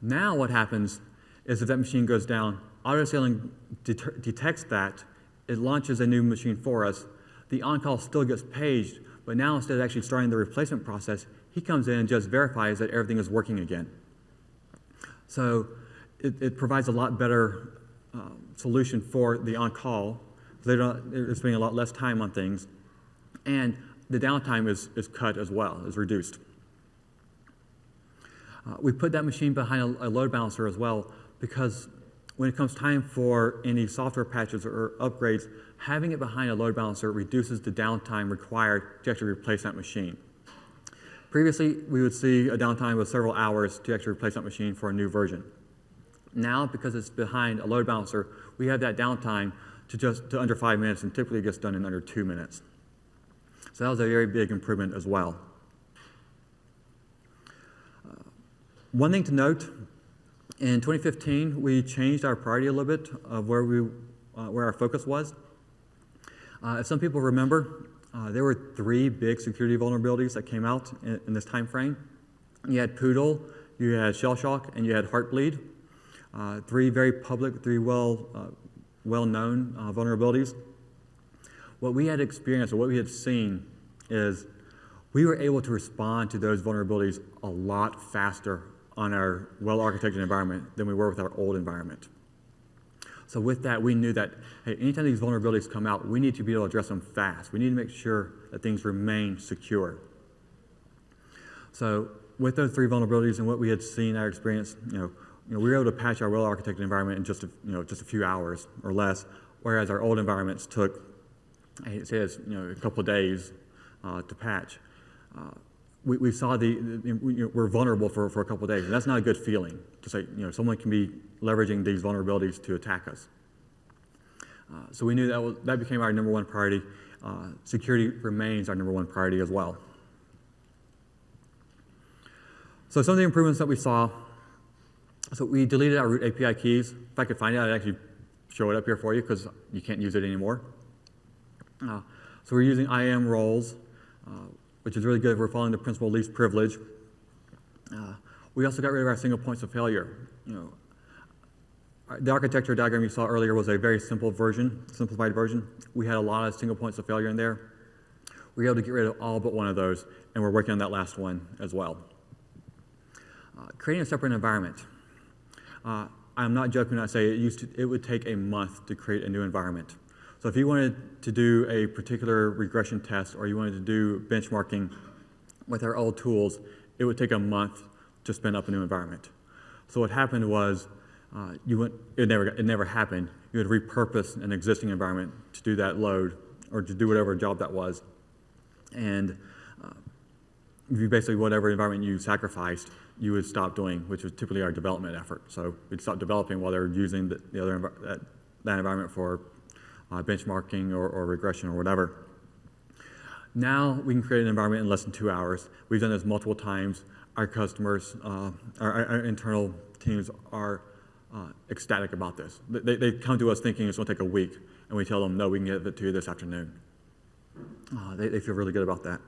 Now what happens is if that machine goes down, auto-scaling detects that, it launches a new machine for us. The on-call still gets paged, but now instead of actually starting the replacement process, he comes in and just verifies that everything is working again. So it provides a lot better solution for the on-call. They're spending a lot less time on things, and the downtime is cut as well, is reduced. We put that machine behind a load balancer as well, because when it comes time for any software patches or upgrades, having it behind a load balancer reduces the downtime required to actually replace that machine. Previously, we would see a downtime of several hours to actually replace that machine for a new version. Now, because it's behind a load balancer, we have that downtime to under 5 minutes, and typically gets done in under 2 minutes. So that was a very big improvement as well. One thing to note, in 2015, we changed our priority a little bit of where our focus was. If some people remember, there were 3 big security vulnerabilities that came out in this time frame. You had Poodle, you had Shellshock, and you had Heartbleed. 3 very public, 3 well-known vulnerabilities. What we had experienced, or what we had seen, is we were able to respond to those vulnerabilities a lot faster on our well-architected environment than we were with our old environment. So with that, we knew that, hey, anytime these vulnerabilities come out, we need to be able to address them fast. We need to make sure that things remain secure. So with those 3 vulnerabilities and what we had seen, our experience, we were able to patch our well-architected environment in just a few hours or less, whereas our old environments took, it says, a couple of days to patch. We saw we're vulnerable for a couple of days, and that's not a good feeling to say, someone can be leveraging these vulnerabilities to attack us. So we knew that became our number 1 priority. Security remains our number 1 priority as well. So some of the improvements that we saw, so we deleted our root API keys. If I could find it, I'd actually show it up here for you, because you can't use it anymore. So we're using IAM roles, which is really good. We're following the principle of least privilege. We also got rid of our single points of failure. The architecture diagram you saw earlier was a very simplified version. We had a lot of single points of failure in there. We were able to get rid of all but one of those, and we're working on that last one as well. Creating a separate environment. I'm not joking when I say it would take a month to create a new environment. So if you wanted to do a particular regression test, or you wanted to do benchmarking with our old tools, it would take a month to spin up a new environment. So what happened was, it never happened. You would repurpose an existing environment to do that load, or to do whatever job that was. And you basically, whatever environment you sacrificed, you would stop doing, which was typically our development effort. So we'd stop developing while they were using that environment for benchmarking or regression or whatever. Now we can create an environment in less than 2 hours. We've done this multiple times. Our customers, our internal teams are ecstatic about this. They come to us thinking it's going to take a week, and we tell them, no, we can get it to you this afternoon. They feel really good about that.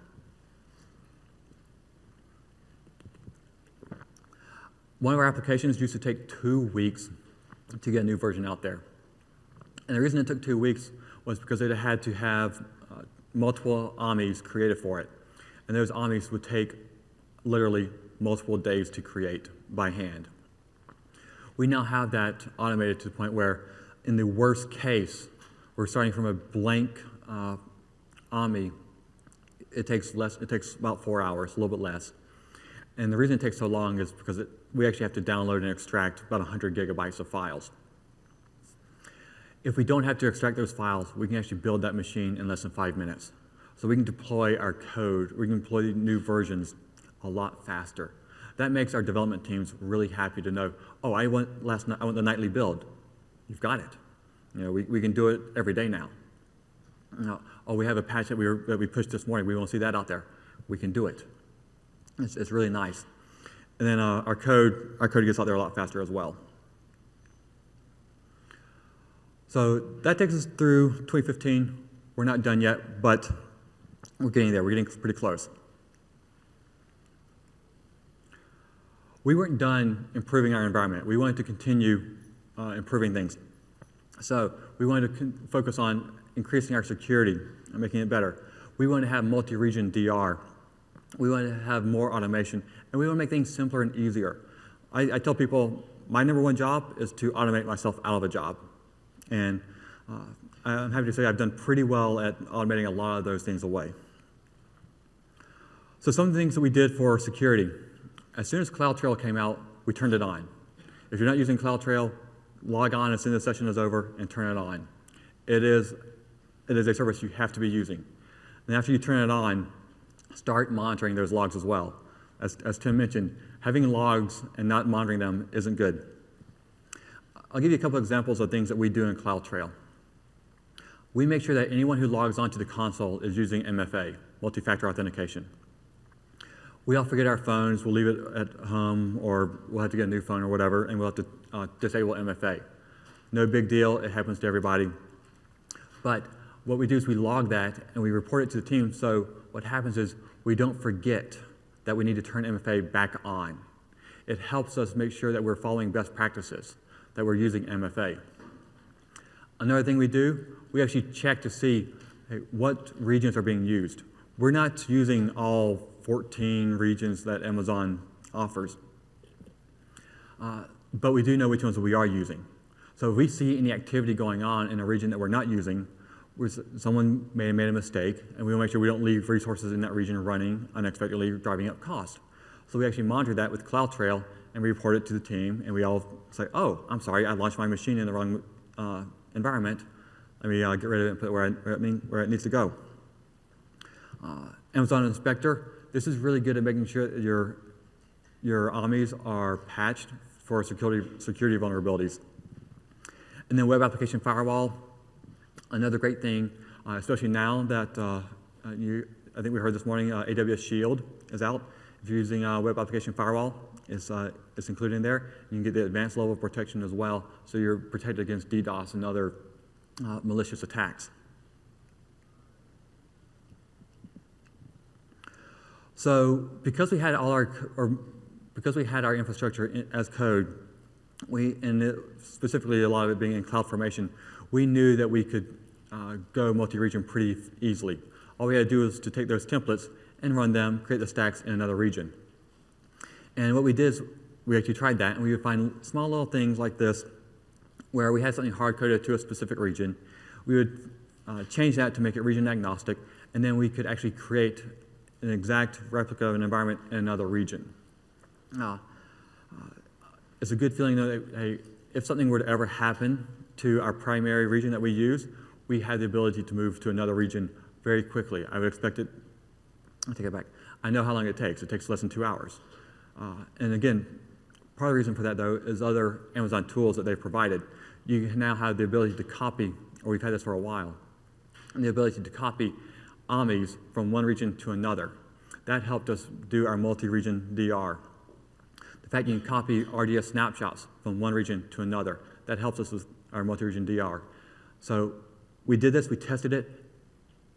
One of our applications used to take 2 weeks to get a new version out there. And the reason it took 2 weeks was because they had to have multiple AMIs created for it. And those AMIs would take literally multiple days to create by hand. We now have that automated to the point where, in the worst case, we're starting from a blank AMI. It takes about 4 hours, a little bit less. And the reason it takes so long is because we actually have to download and extract about 100 gigabytes of files. If we don't have to extract those files, we can actually build that machine in less than 5 minutes. So we can deploy our code, we can deploy new versions a lot faster. That makes our development teams really happy to know, oh, I want the nightly build. You've got it. We can do it every day now. Oh, we have a patch that we pushed this morning. We want to see that out there. We can do it. It's really nice. And then our code gets out there a lot faster as well. So that takes us through 2015. We're not done yet, but we're getting there. We're getting pretty close. We weren't done improving our environment. We wanted to continue improving things. So we wanted to focus on increasing our security and making it better. We wanted to have multi-region DR. We wanted to have more automation, and we want to make things simpler and easier. I tell people my number 1 job is to automate myself out of a job. And I'm happy to say I've done pretty well at automating a lot of those things away. So some of the things that we did for security. as soon as CloudTrail came out, we turned it on. If you're not using CloudTrail, log on as soon as the session is over and turn it on. It is a service you have to be using. And after you turn it on, start monitoring those logs as well. As Tim mentioned, having logs and not monitoring them isn't good. I'll give you a couple examples of things that we do in CloudTrail. We make sure that anyone who logs onto the console is using MFA, multi-factor authentication. We all forget our phones, we'll leave it at home, or we'll have to get a new phone or whatever, and we'll have to disable MFA. No big deal, it happens to everybody. But what we do is we log that and we report it to the team, so what happens is we don't forget that we need to turn MFA back on. It helps us make sure that we're following best practices, that we're using MFA. Another thing we do, we actually check to see what regions are being used. We're not using all 14 regions that Amazon offers, but we do know which ones we are using. So if we see any activity going on in a region that we're not using, someone may have made a mistake, and we want to make sure we don't leave resources in that region running unexpectedly, driving up cost. So we actually monitor that with CloudTrail, and we report it to the team, and we all say, oh, I'm sorry, I launched my machine in the wrong environment. Let me get rid of it and put it where it needs to go. Amazon Inspector, this is really good at making sure that your AMIs are patched for security vulnerabilities. And then Web Application Firewall, another great thing, especially now that I think we heard this morning, AWS Shield is out. If you're using Web Application Firewall, it's included in there. You can get the advanced level of protection as well, so you're protected against DDoS and other malicious attacks. So because we had our infrastructure as code, specifically a lot of it being in CloudFormation, we knew that we could go multi-region pretty easily. All we had to do was to take those templates and run them, create the stacks in another region. And what we did is we actually tried that, and we would find small little things like this where we had something hard-coded to a specific region. We would change that to make it region agnostic, and then we could actually create an exact replica of an environment in another region. It's a good feeling that hey, if something were to ever happen to our primary region that we use, we had the ability to move to another region very quickly. I would expect it, I'll take it back. I know how long it takes. It takes less than 2 hours. And again, part of the reason for that, though, is other Amazon tools that they've provided. You now have the ability to copy, or we've had this for a while, and the ability to copy AMIs from one region to another. That helped us do our multi-region DR. The fact you can copy RDS snapshots from one region to another, that helps us with our multi-region DR. So we did this, we tested it.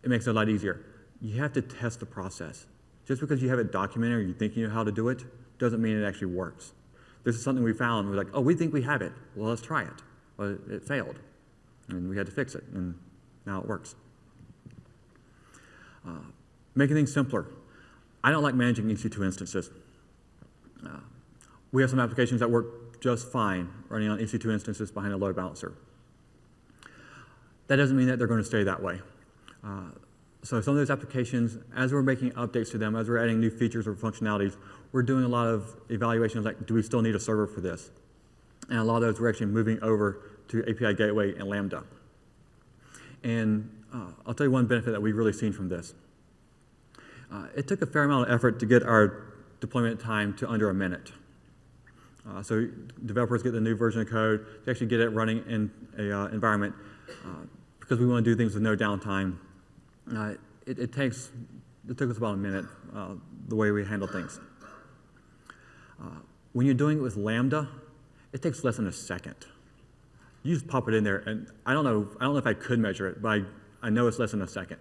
It makes it a lot easier. You have to test the process. Just because you have it documented or you think you know how to do it, doesn't mean it actually works. This is something we found. We're like, oh, we think we have it. Well, let's try it. Well, it failed. And we had to fix it, and now it works. Making things simpler. I don't like managing EC2 instances. We have some applications that work just fine running on EC2 instances behind a load balancer. That doesn't mean that they're going to stay that way. So some of those applications, as we're making updates to them, as we're adding new features or functionalities, we're doing a lot of evaluations like, do we still need a server for this? And a lot of those we're actually moving over to API Gateway and Lambda. And I'll tell you one benefit that we've really seen from this. It took a fair amount of effort to get our deployment time to under a minute. So developers get the new version of code, to actually get it running in an environment, because we want to do things with no downtime. It took us about a minute, the way we handle things. When you're doing it with Lambda, it takes less than a second. You just pop it in there, and I don't know if I could measure it, but I know it's less than a second.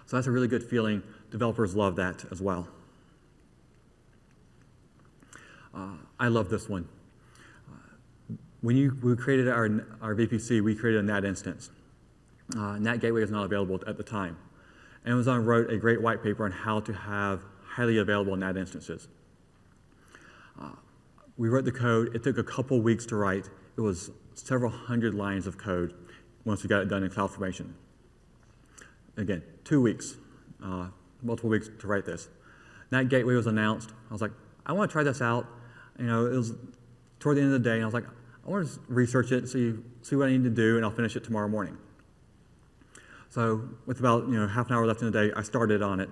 So that's a really good feeling. Developers love that as well. I love this one. When we created our VPC, we created a NAT instance. NAT Gateway is not available at the time. Amazon wrote a great white paper on how to have highly available NAT instances. We wrote the code. It took a couple weeks to write. It was several hundred lines of code once we got it done in CloudFormation. Again, 2 weeks, multiple weeks to write this. NAT Gateway was announced. I was like, I want to try this out. It was toward the end of the day, and I was like, I want to research it, see what I need to do, and I'll finish it tomorrow morning. So with about half an hour left in the day, I started on it.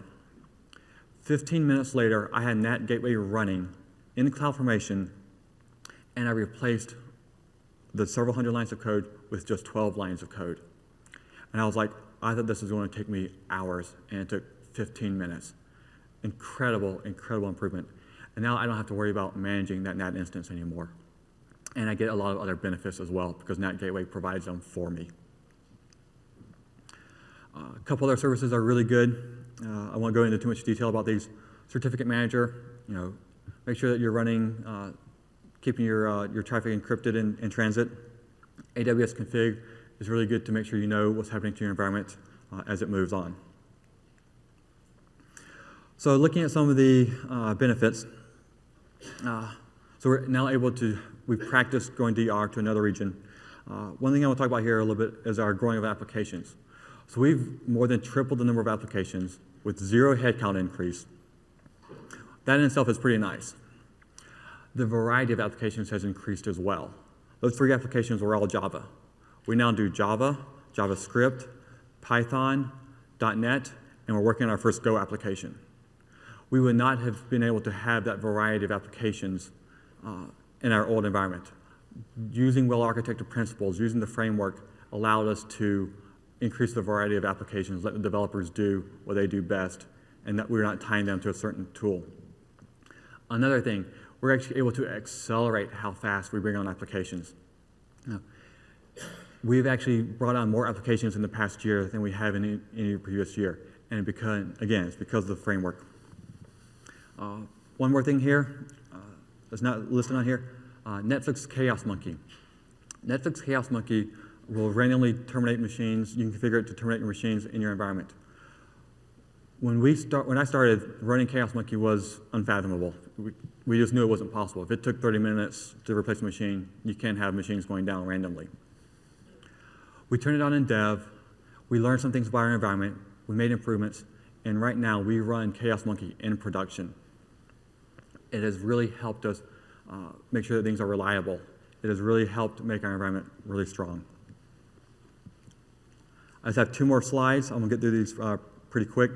15 minutes later, I had NAT Gateway running in CloudFormation, and I replaced the several hundred lines of code with just 12 lines of code. And I was like, I thought this was going to take me hours, and it took 15 minutes. Incredible, incredible improvement. And now I don't have to worry about managing that NAT instance anymore. And I get a lot of other benefits as well because NAT Gateway provides them for me. A couple other services are really good. I won't go into too much detail about these. Certificate Manager, make sure that you're running, keeping your traffic encrypted in transit. AWS Config is really good to make sure you know what's happening to your environment as it moves on. So looking at some of the benefits, so we're now able to, we've practiced going DR to another region. One thing I want to talk about here a little bit is our growing of applications. So we've more than tripled the number of applications with 0 headcount increase. That in itself is pretty nice. The variety of applications has increased as well. Those 3 applications were all Java. We now do Java, JavaScript, Python, .NET, and we're working on our first Go application. We would not have been able to have that variety of applications in our old environment. Using well-architected principles, using the framework, allowed us to increase the variety of applications, let the developers do what they do best, and that we're not tying them to a certain tool. Another thing, we're actually able to accelerate how fast we bring on applications. We've actually brought on more applications in the past year than we have in any previous year, and again, it's because of the framework. One more thing here that's not listed on here, Netflix Chaos Monkey. Netflix Chaos Monkey will randomly terminate machines. You can configure it to terminate your machines in your environment. When I started, running Chaos Monkey was unfathomable. We just knew it wasn't possible. If it took 30 minutes to replace a machine, you can't have machines going down randomly. We turned it on in dev. We learned some things about our environment. We made improvements. And right now, we run Chaos Monkey in production. It has really helped us make sure that things are reliable. It has really helped make our environment really strong. I just have 2 more slides. I'm going to get through these pretty quick.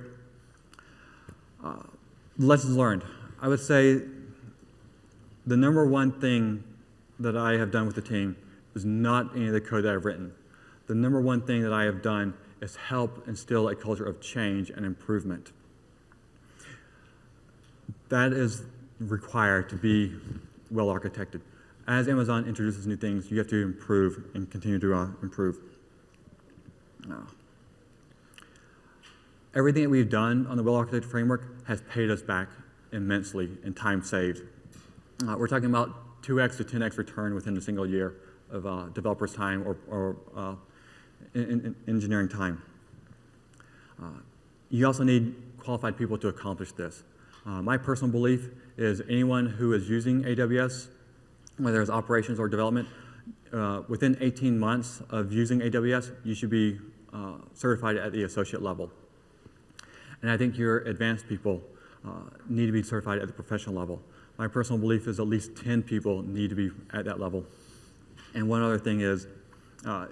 Lessons learned. I would say the number one thing that I have done with the team is not any of the code that I've written. The number one thing that I have done is help instill a culture of change and improvement. That is required to be well architected. As Amazon introduces new things, you have to improve and continue to improve. Everything that we've done on the well-architected framework has paid us back immensely in time saved. We're talking about 2x to 10x return within a single year of developers' time or in engineering time. You also need qualified people to accomplish this. My personal belief is anyone who is using AWS, whether it's operations or development, within 18 months of using AWS, you should be certified at the associate level. And I think your advanced people need to be certified at the professional level. My personal belief is at least 10 people need to be at that level. And one other thing is,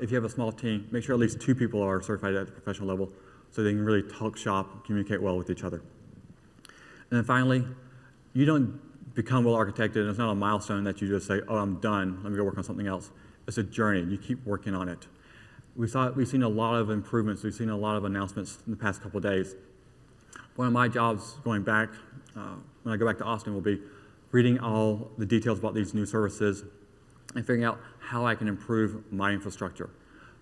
if you have a small team, make sure at least 2 people are certified at the professional level so they can really talk shop, communicate well with each other. And then finally, you don't become well architected, and it's not a milestone that you just say, oh, I'm done, let me go work on something else. It's a journey. You keep working on it. We've seen a lot of improvements. We've seen a lot of announcements in the past couple of days. One of my jobs going back, when I go back to Austin, will be reading all the details about these new services and figuring out how I can improve my infrastructure.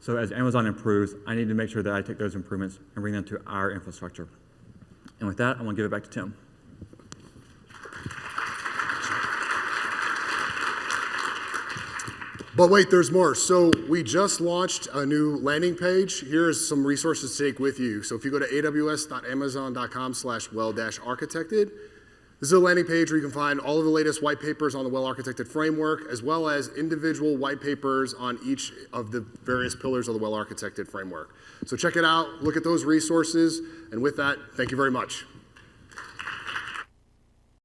So as Amazon improves, I need to make sure that I take those improvements and bring them to our infrastructure. And with that, I'm going to give it back to Tim. But wait, there's more. So we just launched a new landing page. Here's some resources to take with you. So if you go to aws.amazon.com/well-architected, this is a landing page where you can find all of the latest white papers on the well-architected framework, as well as individual white papers on each of the various pillars of the well-architected framework. So check it out, look at those resources, and with that, thank you very much.